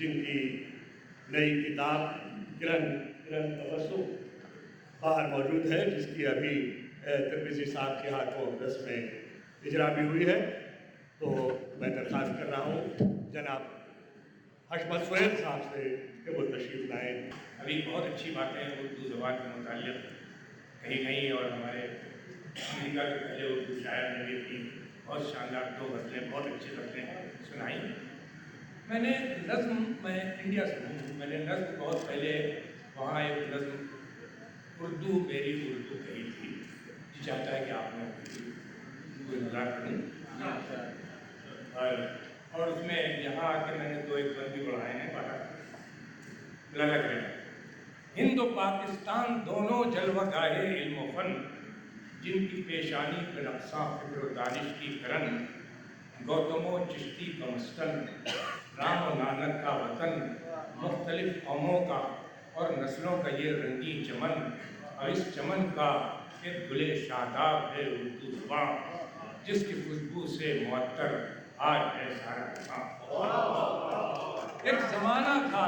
جن کی نئی کتاب کرن تبسم باہر موجود ہے، جس کی ابھی ترمذی صاحب کے ہاتھوں رسم اجرا بھی ہوئی ہے. تو میں درخواست کر رہا ہوں جناب حشمت سہیل صاحب سے کہ وہ تشریف لائیں. ابھی بہت اچھی باتیں اردو زبان کے متعلق کہیں کہیں، اور ہمارے امریکہ کے پہلے اردو شاعر نے بھی اپنی بہت شاندار 2 غزلیں، بہت اچھی غزلیں سنائی. میں نے انڈیا سے ہوں، میں نے نظم بہت پہلے وہاں ایک نظم اردو میری اردو کہی تھی. جی چاہتا ہے کہ آپ نے گزار کروں، اور اس میں یہاں آ کے میں نے 2 ایک بند بھی بڑھائے ہیں. لگت ہے ہند و پاکستان دونوں جلوہ گاہے علم و فن، جن کی پیشانی پہ نقصاں فکر و دانش کی کرن. گوتم و چشتی کا مسکن، رام و نانک کا وطن، مختلف قوموں کا اور نسلوں کا یہ رنگین چمن، اور اس چمن کا ایک گلے شاداب ہے اردو زباں، جس کی خوشبو سے معطر آج ہے سارا جہاں. ایک زمانہ تھا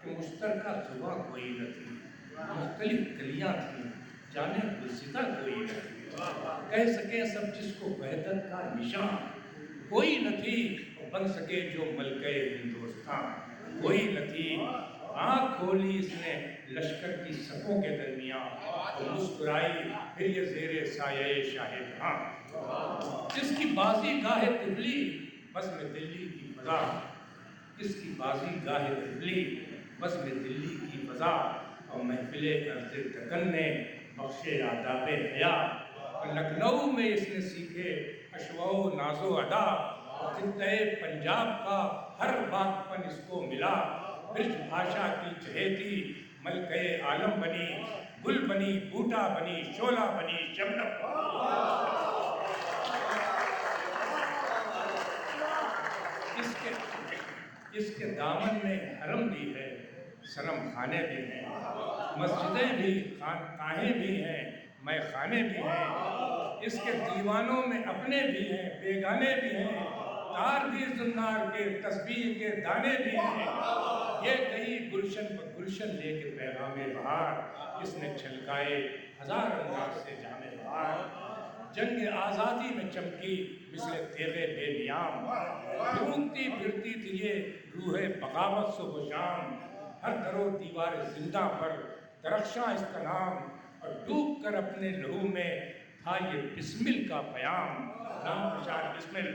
کہ مشترکہ زباں کوئی نہ تھی، مختلف کلیاں تھیں، جانے گلستہ کوئی نہ تھی. کہہ سکے سب جس کو وحدت کا نشان، کوئی نہ تھی بن سکے جو ملکہ ہندوستان، کوئی نہ تھی. آنکھ کھولی اس نے لشکر کی صفوں کے درمیان، تو مسکرائی پھر یہ زیر سایہ شاہ جہاں. جس کی بازی گاہ طفلی بزم دلی کی فضا، جس کی بازی گاہ طفلی بزم دلی کی فضا، اور محفل عرض دکن نے بخشے آداب حیا. لکھنؤ میں اس نے سیکھے اشوا و ناز و ادا، خطۂ پنجاب کا ہر باغپن اس کو ملا. برج بھاشا کی چہیتی ملکہ عالم بنی، گل بنی بوٹا بنی شعلہ بنی شبنم. اس کے دامن میں حرم بھی ہے، صنم خانے بھی ہیں، مسجدیں بھی، خانقاہیں بھی ہیں، مے خانے بھی ہیں. اس کے دیوانوں میں اپنے بھی ہیں، بیگانے بھی ہیں، تار بھی زنار کے، تسبیح کے دانے بھی ہیں. یہ گئی گلشن پر گلشن لے کے پیغام بہار، اس نے چھلکائے ہزار انداز سے جام بہار. جنگ آزادی میں چمکی مثل تیغ بے نیام، ڈھونڈتی پھرتی تھی یہ روح بغاوت صبح و شام. ہر در و دیوار زندہ پر درخشاں اس کا نام، اور ڈوب کر اپنے لہو میں تھا یہ بسمل کا پیام. نام پرچار بسمل.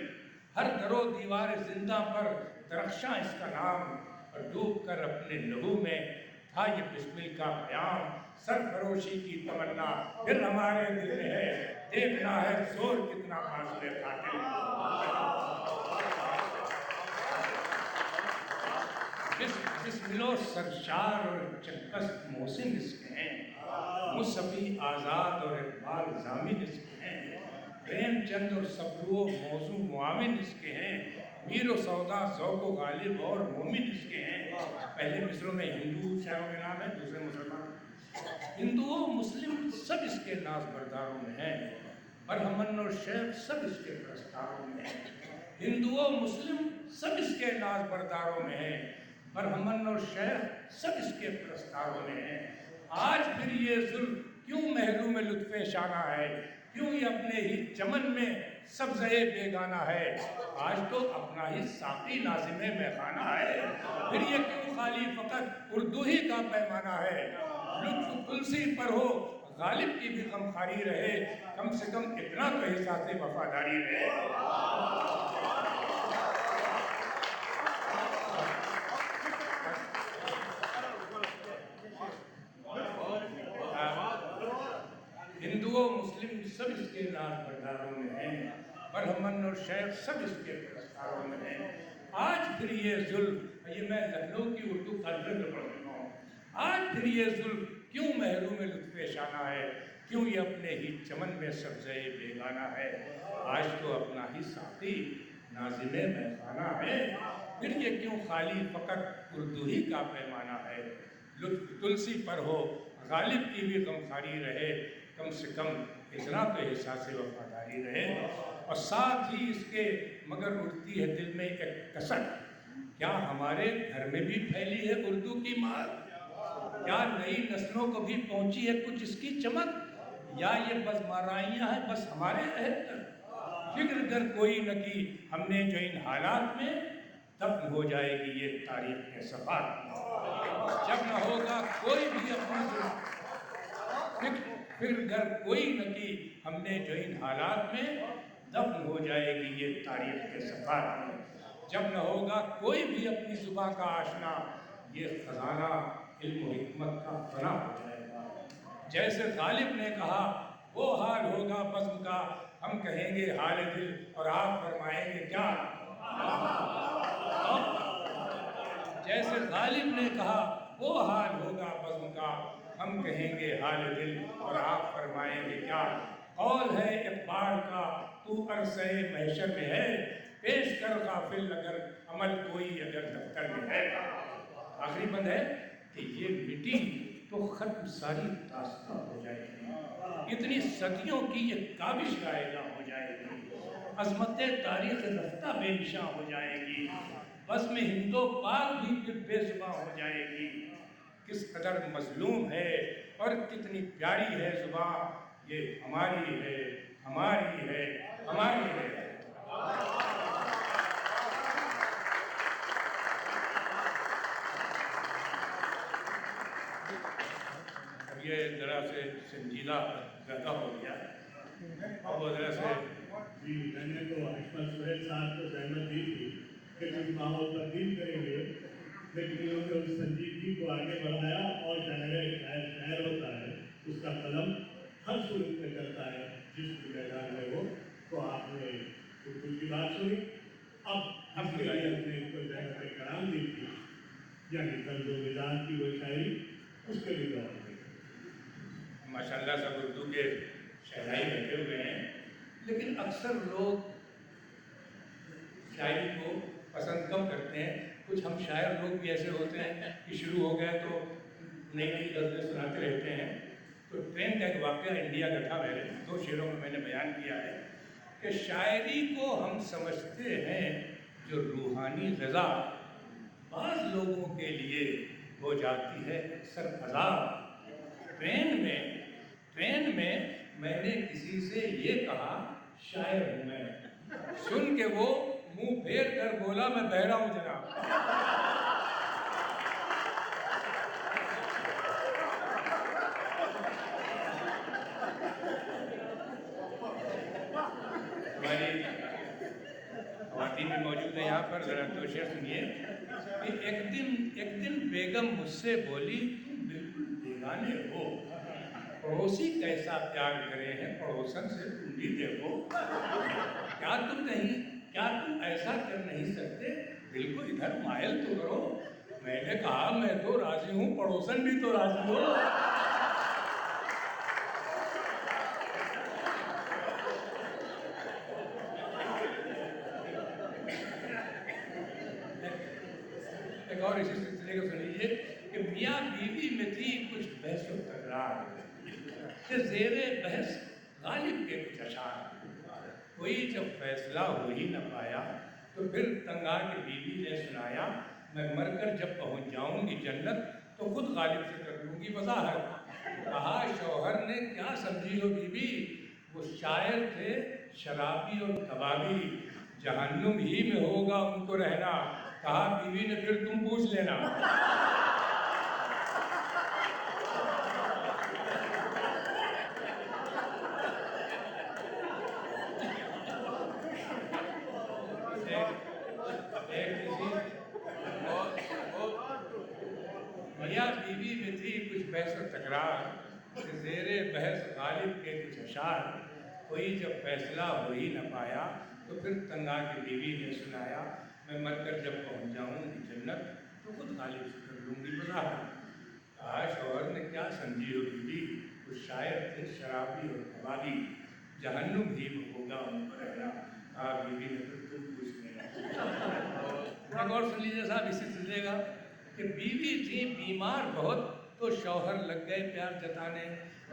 ہر در و دیوار زندہ پر درخشاں اس کا نام، اور ڈوب کر اپنے لہو میں تھا یہ بسمل کا پیام. سرفروشی کی تمنا پھر ہمارے دل میں ہے، دیکھنا ہے زور کتنا فاصلے قاتل. بسمل و سرشار اور چکست محسن اس کے ہیں، مصفی آزاد اور اقبال ضامن اس کے ہیں. پریم چند اور صبرو موضوع معاون اس کے ہیں، میر و سودا ذوق و غالب اور مومن اس کے ہیں. پہلے مصروں میں ہندو شاعروں کے نام ہیں، دوسرے مسلمان. ہندو و مسلم سب اس کے ناز برداروں میں ہیں، برہمن اور شیخ سب اس کے پرستاروں میں ہیں. ہندو و مسلم سب اس کے ناز برداروں میں ہیں، برہمن اور شیخ سب اس کے پرستاروں میں ہیں. آج پھر یہ ظلم کیوں محروم لطف شانہ ہے، کیوں یہ اپنے ہی چمن میں سبزے بیگانہ ہے. آج تو اپنا ہی ساقی ناظم میخانہ ہے، پھر یہ کیوں خالی فقط اردو ہی کا پیمانہ ہے. لطف تلسی پر ہو غالب کی بھی غمخواری رہے، کم سے کم اتنا تو احساس وفاداری رہے. ہندو و مسلم سب اس کے ناز برداروں میں ہیں، برہمن اور شیخ سب اس کے پرستاروں میں ہیں. آج پھر یہ ظلم، یہ میں لکھنؤ کی اردو کانفرنس میں پڑھ رہا ہوں، آج پھر یہ ظلم کیوں محروم لطف شانہ ہے، کیوں یہ اپنے ہی چمن میں سبزے بیگانہ ہے. آج تو اپنا ہی ساقی ناظم میخانہ ہے، پھر یہ کیوں خالی فقط اردو ہی کا پیمانہ ہے. لطف تلسی پر ہو غالب کی بھی غمخواری رہے، کم سے کم اتنا تو احساس وفاداری رہے. اور ساتھ ہی اس کے مگر اٹھتی ہے دل میں ایک کسر کیا ہمارے گھر میں بھی پھیلی ہے اردو کی مار؟ کیا نئی نسلوں کو بھی پہنچی ہے کچھ اس کی چمک؟ یا یہ بس مارائیاں ہیں بس ہمارے عہد تک؟ فکر گر کوئی نہ کی ہم نے جو ان حالات میں، دفن ہو جائے گی یہ تاریخ کے صفحات میں۔ جب نہ ہوگا کوئی بھی اپنی فکر گر کوئی نہ کی ہم نے جو ان حالات میں، دفن ہو جائے گی یہ تاریخ کے صفحات میں۔ جب نہ ہوگا کوئی بھی اپنی زباں کا آشنا، یہ خزانہ علم و حکمت کا فنا ہو جائے گا۔ جیسے غالب نے کہا وہ حال ہوگا بزم کا، ہم کہیں گے حال دل اور آپ فرمائیں گے کیا؟ جیسے غالب نے کہا وہ حال ہوگا بزم کا، ہم کہیں گے حال دل اور آپ فرمائیں گے کیا؟ قول ہے اقبال کا تو عرصہ محشر میں ہے، پیش کر غافل اگر عمل کوئی اگر دفتر میں ہے۔ آخری بند ہے کہ یہ مٹی تو ختم ساری داستان ہو جائے گی، اتنی صدیوں کی یہ کاوش رائگاں ہو جائے گی، عظمت تاریخ رفتہ بے نشاں ہو جائے گی، بزم ہند و پاک بھی پھر بے زباں ہو جائے گی۔ کس قدر مظلوم ہے اور کتنی پیاری ہے زبان، یہ ہماری ہے، ہماری ہے، ہماری ہے۔ یہ ذرا سے سنجیدہ زیادہ ہو گیا، اب وہ ذرا سے جی میں نے تو احمد سہیل صاحب کو زحمت دی تھی کہ کچھ ماحول تبدیل کریں گے، لیکن انہوں نے اس سنجیدگی کو آگے بڑھایا، اور شاعر ہوتا ہے اس کا قلم ہر صورت میں کرتا ہے جس میدان میں ہو۔ تو آپ نے اردو کی بات سنی، اب کے لیے اپنے کو زحمت کرام دی تھی، یعنی طرز و مزاج کی وہ شاعری، اس کے لیے دعا کریں۔ ماشاءاللہ سب اردو کے شہنائی بیٹھے ہوئے ہیں، لیکن اکثر لوگ شاعری کو پسند کم کرتے ہیں۔ کچھ ہم شاعر لوگ بھی ایسے ہوتے ہیں کہ شروع ہو گئے تو نئی نئی غزلیں سناتے رہتے ہیں۔ تو ٹرین کا ایک واقعہ انڈیا کا تھا، میرے 2 شعروں میں نے بیان کیا ہے کہ شاعری کو ہم سمجھتے ہیں جو روحانی غذا، بعض لوگوں کے لیے ہو جاتی ہے اکثر عذاب۔ ٹرین میں میں نے کسی سے یہ کہا شاعر ہوں میں، سن کے وہ منہ پھیر کر بولا میں بہرا ہوں جناب۔ ہماری خواتین بھی موجود ہیں یہاں پر، ذرا 2 شعر سنیے کہ ایک دن بیگم مجھ سے بولی تم بالکل بیگانے ہو، پڑوسی کیسا پیار کرے ہیں پڑوسن سے تم بھی دیکھو، کیا تم ایسا کر نہیں سکتے، دل کو ادھر مائل تو کرو۔ میں نے کہا میں تو راضی ہوں، پڑوسن بھی تو راضی ہو۔ ایک اور اسی سلسلے کو سن لیجیے کہ میاں بیوی میں تھی کچھ بحث و تکرار، کہ زیر بحث غالب کے کچھ اشعار، کوئی جب فیصلہ ہو ہی نہ پایا تو پھر تنگ آ کے بیوی نے سنایا، میں مر کر جب پہنچ جاؤں گی جنت تو خود غالب سے کر لوں گی وضاحت۔ کہا شوہر نے کیا سمجھی ہو بیوی، وہ شاعر تھے شرابی اور کبابی، جہنم ہی میں ہوگا ان کو رہنا۔ کہا بیوی نے پھر تم پوچھ لینا۔ میاں بیوی میں تھی کچھ بحث و تکرار، کہ زیر بحث غالب کے کچھ اشعار، کوئی جب فیصلہ ہو ہی نہ پایا تو پھر تنگ آ کے بیوی نے سنایا، میں مر کر جب پہنچ جاؤں گی جنت تو خود غالب سے کر لوں گی وضاحت۔ کہا شوہر نے کیا سمجھی ہو بیوی، وہ شاعر تھے شرابی اور کبابی، جہنم ہی میں ہوگا ان کو رہنا۔ کہا بیوی نے پھر تم پوچھ لینا۔ ایک اور سن لیجیے صاحب اسی سلسلے کا کہ بیوی تھی بیمار بہت تو شوہر لگ گئے پیار جتانے،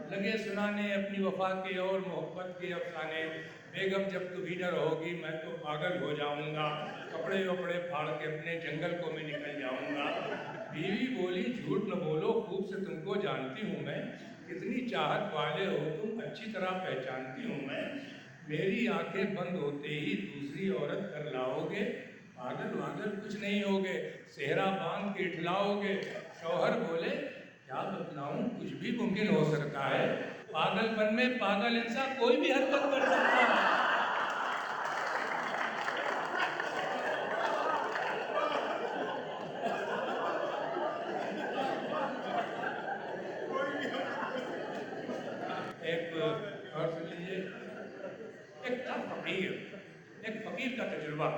لگے سنانے اپنی وفا کے اور محبت کے افسانے۔ بیگم جب تو وینر ہوگی میں تو پاگل ہو جاؤں گا، کپڑے وپڑے پھاڑ کے اپنے جنگل کو میں نکل جاؤں گا۔ بیوی بولی جھوٹ نہ بولو، خوب سے تم کو جانتی ہوں میں، کتنی چاہت والے ہو تم اچھی طرح پہچانتی ہوں میں، میری آنکھیں بند ہوتے ہی دوسری عورت کر لاؤ گے، پاگل واگل کچھ نہیں ہوگے، صحرا باندھ کے اٹھلاؤ گے۔ شوہر بولے کیا بتلاؤں، کچھ بھی ممکن ہو سکتا ہے، پاگل پن میں پاگل انسان کوئی بھی حرکت کر سکتا ہے۔ ایک اور سن لیجیے، ایک تھا فقیر، ایک فقیر کا تجربہ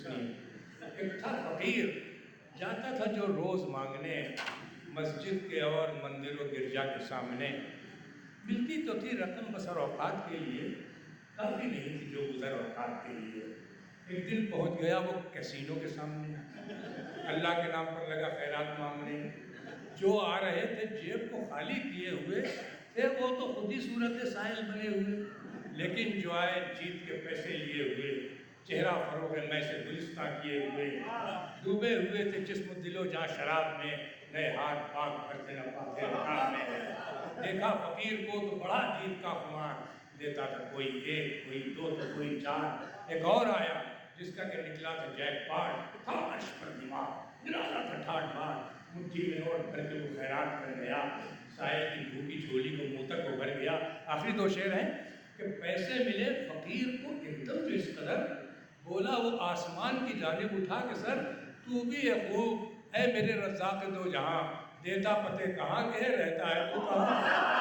سنیے۔ ایک تھا فقیر جاتا تھا جو روز مانگنے مسجد کے اور مندر و گرجا کے سامنے، ملتی تو تھی رقم بسر اوقات کے لیے، کافی نہیں تھی جو گزر اوقات کے لیے۔ ایک دن پہنچ گیا وہ کیسینو کے سامنے، اللہ کے نام پر لگا خیرات مانگنے۔ جو آ رہے تھے جیب کو خالی کیے ہوئے تھے وہ تو خود ہی صورت سائل بنے ہوئے، لیکن جو آئے جیت کے پیسے لیے ہوئے، چہرہ فروغ میں سے گلستہ کیے ہوئے، ڈوبے ہوئے تھے جسم دل و جاں شراب میں، نئے ہاتھ پاک کرتے نہ پاتے رکاب میں۔ دیکھا فقیر کو تو بڑا جیت کا خمار، دیتا تھا کوئی ایک، کوئی دو تو کوئی چار۔ ایک اور آیا جس کا کہ نکلا تھا جیک پاٹ، تھا عرش پر دماغ، گرانا تھا ٹھاٹ بار، مٹھی میں نوٹ بھر کے وہ خیرات کر گیا، سائے کی بھوکی جھولی کو منہ تک ابھر گیا۔ آخری دو شعر ہیں کہ پیسے ملے فقیر کو ایک دم تو اس قدر، بولا وہ آسمان کی جانب اٹھا کہ سر تو بھی ہے خوب اے میرے رزاق دو جہاں، دیتا پتے کہاں کے رہتا ہے تو کہاں۔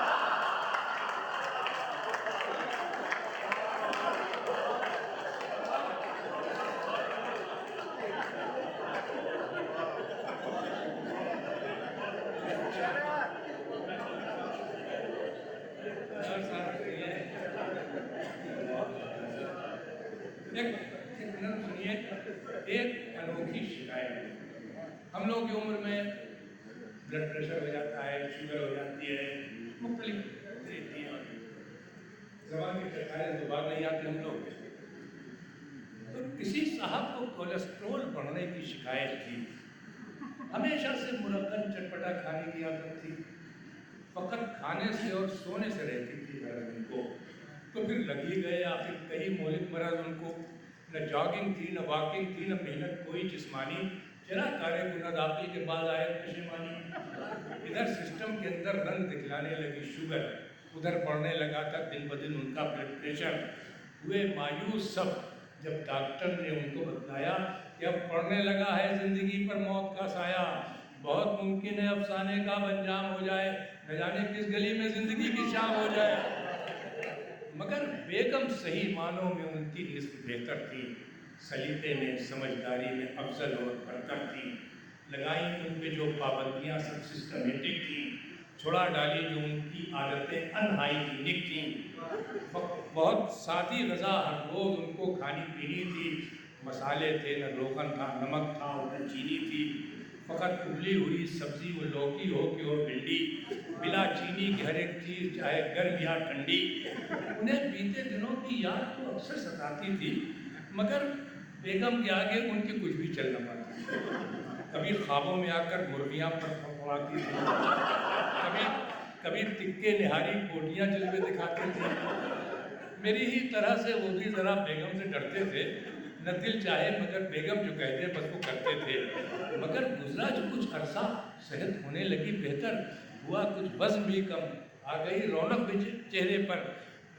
ایک انوکھی شکایت، ہم لوگ کی عمر میں بلڈ پریشر ہو جاتا ہے، شوگر ہو جاتی ہے، مختلف رہتی ہیں، زبان کی چرخائیں زبان نہیں آتی ہم لوگ۔ تو کسی صاحب کو کولیسٹرول بڑھنے کی شکایت تھی، ہمیشہ سے مرغن چٹپٹا کھانے کی عادت تھی، فقط کھانے سے اور سونے سے رہتی تھی مرض ان کو، تو پھر لگ ہی گئے آخر کئی مہلک مرض ان کو، نہ جاگنگ تھی نہ واکنگ تھی نہ محنت کوئی جسمانی، چلا کارے گناہ داخل کے بعد آئے پشیمانی۔ ادھر سسٹم کے اندر رنگ دکھلانے لگی شوگر، ادھر بڑھنے لگا تھا دن بدن ان کا بلڈ پریشر، ہوئے مایوس سب جب ڈاکٹر نے ان کو بتلایا کہ اب پڑنے لگا ہے زندگی پر موت کا سایہ، بہت ممکن ہے افسانے کا انجام ہو جائے، نہ جانے کس گلی میں زندگی کی شام ہو جائے۔ مگر بیگم صحیح معنوں میں ان کی نصف بہتر تھی، سلیقے میں سمجھداری میں افضل اور برتر تھی، لگائیں ان پہ جو پابندیاں سب سسٹمیٹک تھیں، چھڑا ڈالی جو ان کی عادتیں انہائیجینک تھیں۔ بہت سادی غذا ہر روز ان کو کھانی پینی تھی، مسالے تھے نہ روغن تھا، نمک تھا اور نہ چینی تھی، فقط ابلی ہوئی سبزی وہ لوکی ہو کہ وہ بھنڈی، بلا چینی کی ہر ایک چیز چاہے گرم یا ٹھنڈی۔ انہیں بیتے دنوں کی یاد تو اکثر ستاتی تھی، مگر بیگم کے آگے ان کی کچھ بھی چل نہ پاتی، کبھی خوابوں میں آ کر مرغیاں پر پھپھڑاتی تھی، کبھی تکے نہاری بوٹیاں جلوے دکھاتی تھی۔ میری ہی طرح سے وہ بھی ذرا بیگم سے ڈرتے تھے، نہ دل چاہے مگر بیگم جو کہتے بس وہ کرتے تھے۔ مگر گزرا جو کچھ عرصہ صحت ہونے لگی بہتر، ہوا کچھ وزن بھی کم، آ گئی رونق بھی چہرے پر،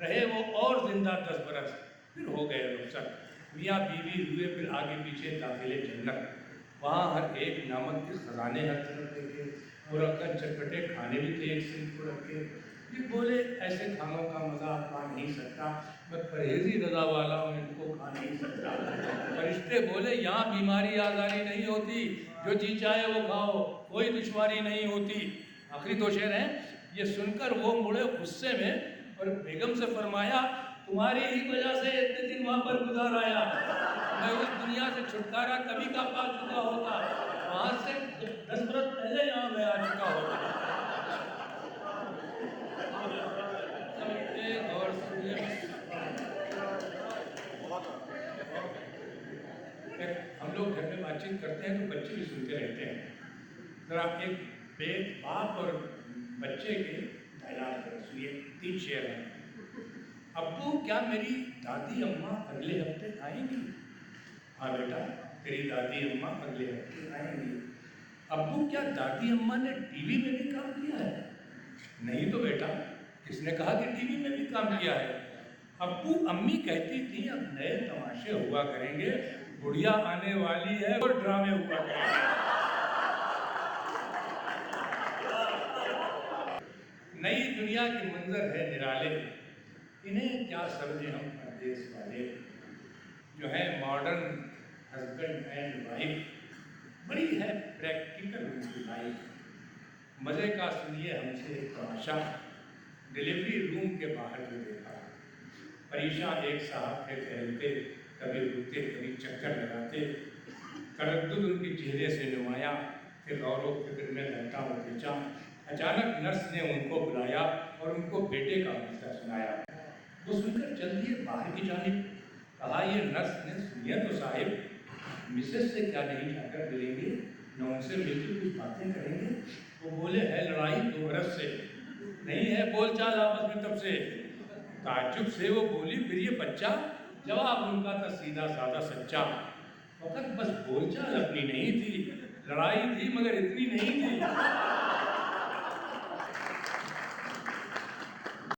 رہے وہ اور زندہ 10 برس، پھر ہو گئے رخصت، میاں بیوی ہوئے پھر آگے پیچھے داخل جنت، وہاں ہر ایک نعمت کے خزانے ہر طرف دیکھے، مرکن چٹپٹے کھانے بھی تھے ایک سن کو رکھے۔ یہ بولے ایسے کھانوں کا مزہ آپ کھا نہیں سکتا، میں پرہیزی غذا والا ہوں ان کو کھا نہیں سکتا۔ فرشتے بولے یہاں بیماری آزاری نہیں ہوتی، جو جی چاہے وہ کھاؤ، کوئی دشواری نہیں ہوتی۔ آخری دو شعر ہیں، یہ سن کر وہ مڑے غصے میں اور بیگم سے فرمایا تمہاری ہی وجہ سے اتنے دن وہاں پر گزار آیا، میں اس دنیا سے چھٹکارا کبھی کا پا چکا ہوتا، وہاں سے 10 برس پہلے یہاں میں آ چکا ہوتا۔ ایک اور سنیے، بات چیت کرتے ہیں تو بچے بھی سنتے رہتے ہیں. ذرا ایک باپ اور بچے کے ڈائلاگ پر سنیے. 3 شعر ہیں. ابو کیا میری دادی اماں اگلے ہفتے آئیں گی؟ ہاں بیٹا تیری دادی اماں اگلے ہفتے آئیں گی. ابو کیا دادی اماں نے ٹی وی میں بھی کام کیا ہے؟ نہیں تو بیٹا کس نے کہا کہ ٹی وی میں بھی کام کیا ہے؟ ابو امی کہتی تھی اب نئے تماشے ہوا کریں گے، گڑیا آنے والی ہے اور ڈرامے ہوا کریں گے. نئی دنیا کے منظر ہے نرالے، انہیں کیا سمجھے ہم پردیس والے. جو ہے ماڈرن ہسبینڈ اینڈ وائف، بڑی ہے پریکٹیکل ان کی لائف. مزے کا سنیے ہم سے ایک تماشا، ڈلیوری روم کے باہر جو دیکھا. پریشان ایک صاحب تھے ٹہلتے، کبھی رکتے کبھی چکر لگاتے. تردد ان کے چہرے سے نمایاں، پھر غور و فکر میں رہتا وہ بچا. اچانک نرس نے ان کو بلایا اور ان کو بیٹے کا مسئلہ سنایا. وہ سن کر چل دیے باہر کی جانب. کہا یہ نرس نے سنیا تو صاحب مسز سے کیا نہیں جا کر ملیں گے، نہ ان سے مل کے کچھ باتیں کریں گے. وہ بولے ہے لڑائی 2 برس سے، نہیں ہے بول چال آپس میں تب سے. تعجب سے وہ بولی پھر یہ بچہ؟ جواب ان کا تھا سیدھا سادہ سچا. وقت بس بول چال اپنی نہیں تھی، لڑائی تھی مگر اتنی نہیں تھی.